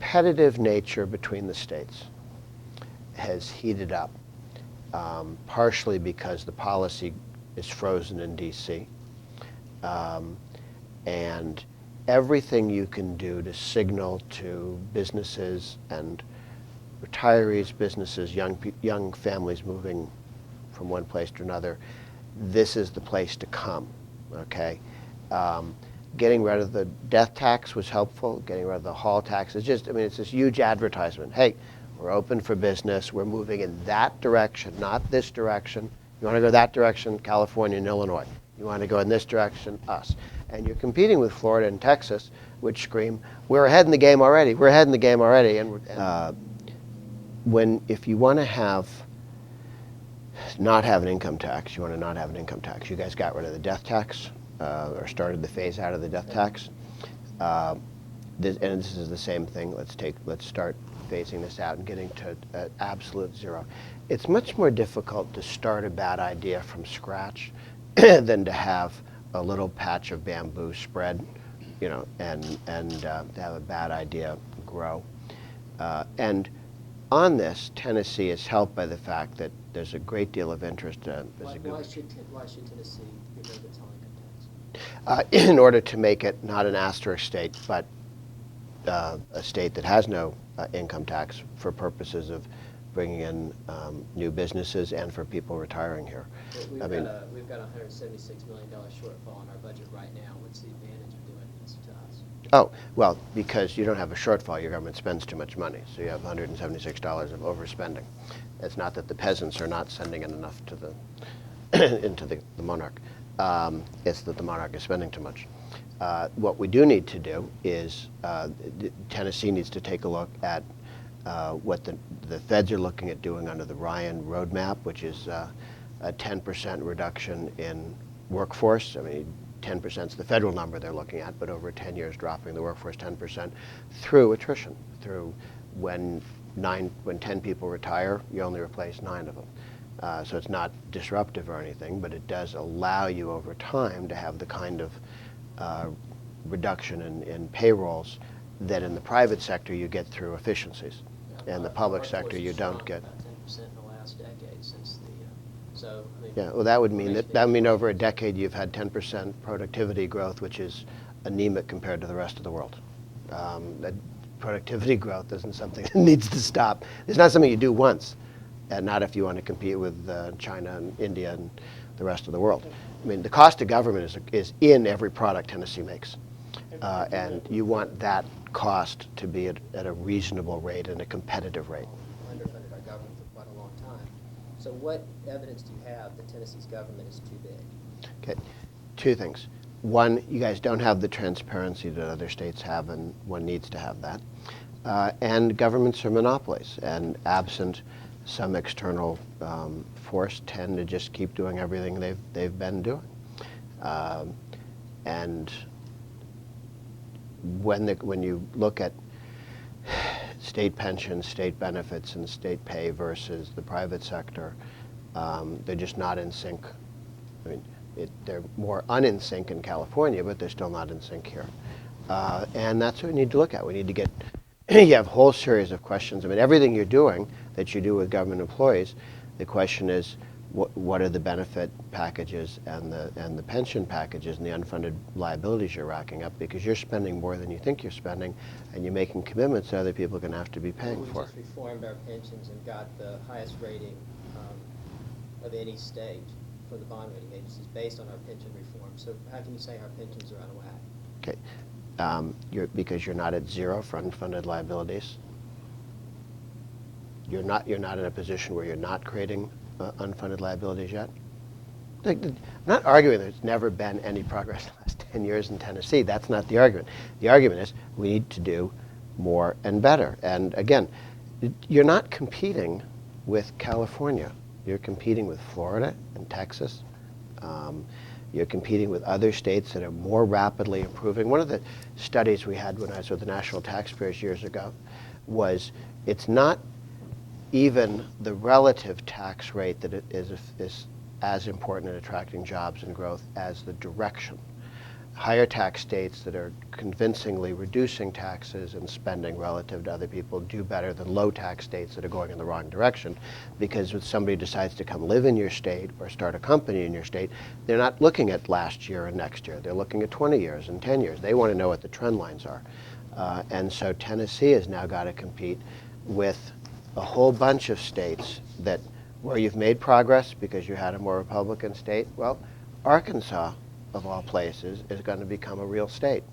competitive nature between the states has heated up, partially because the policy is frozen in D.C. And everything you can do to signal to businesses and retirees, businesses, young families moving from one place to another, this is the place to come, okay? Getting rid of the death tax was helpful. Getting rid of the hall tax is just, I mean, it's this huge advertisement. Hey, we're open for business. We're moving in that direction, not this direction. You want to go that direction, California and Illinois. You want to go in this direction, us. And you're competing with Florida and Texas, which scream, we're ahead in the game already. We're ahead in the game already. And if you want to not have an income tax, you want to not have an income tax. You guys got rid of the death tax. Or started the phase out of the death tax. And this is the same thing. Let's start phasing this out and getting to absolute zero. It's much more difficult to start a bad idea from scratch than to have a little patch of bamboo spread, and to have a bad idea grow. And on this, Tennessee is helped by the fact that there's a great deal of interest. Why should Tennessee get rid of its own income tax? In order to make it not an asterisk state, but a state that has no income tax for purposes of bringing in new businesses and for people retiring here. We've got a $176 million shortfall in our budget right now. What's the advantage of doing this to us? Oh, well, because you don't have a shortfall, your government spends too much money. So you have $176 of overspending. It's not that the peasants are not sending in enough to into the monarch. It's that the monarch is spending too much. What we do need to do is Tennessee needs to take a look at what the feds are looking at doing under the Ryan roadmap, which is a 10% reduction in workforce. I mean, 10% is the federal number they're looking at, but over 10 years dropping the workforce 10% through attrition, through when 10 people retire, you only replace 9 of them. So it's not disruptive or anything, but it does allow you over time to have the kind of reduction in payrolls that in the private sector you get through efficiencies. In the public sector you don't get. About 10% in the last decade since the, Yeah, well that would mean over a decade you've had 10% productivity growth, which is anemic compared to the rest of the world. That productivity growth isn't something that needs to stop. It's not something you do once. And not if you want to compete with China and India and the rest of the world. I mean, the cost of government is in every product Tennessee makes. And you want that cost to be at a reasonable rate and a competitive rate. Underfunded our government for quite a long time. So what evidence do you have that Tennessee's government is too big? Okay, 2 things. One, you guys don't have the transparency that other states have, and one needs to have that. And governments are monopolies, and absent some external force tend to just keep doing everything they've been doing. And when you look at state pensions, state benefits, and state pay versus the private sector, they're just not in sync. I mean, they're more un-in sync in California, but they're still not in sync here. And that's what we need to look at. We need to get, you have a whole series of questions. I mean, everything you're doing that you do with government employees, the question is, what are the benefit packages and the pension packages and the unfunded liabilities you're racking up, because you're spending more than you think you're spending, and you're making commitments that other people are going to have to be paying for. We just reformed our pensions and got the highest rating of any state for the bond rating agencies based on our pension reform. So how can you say our pensions are out of whack? Okay, because you're not at zero for unfunded liabilities. You're not in a position where you're not creating unfunded liabilities yet. I'm not arguing there's never been any progress in the last 10 years in Tennessee. That's not the argument. The argument is we need to do more and better. And again, you're not competing with California. You're competing with Florida and Texas. You're competing with other states that are more rapidly improving. One of the studies we had when I was with the National Taxpayers years ago was it's not even the relative tax rate that is as important in attracting jobs and growth as the direction. higher tax states that are convincingly reducing taxes and spending relative to other people do better than low tax states that are going in the wrong direction. Because when somebody decides to come live in your state or start a company in your state, they're not looking at last year and next year. They're looking at 20 years and 10 years. They want to know what the trend lines are. And so Tennessee has now got to compete with a whole bunch of states that where you've made progress because you had a more Republican state. Well, Arkansas, of all places, is going to become a real state.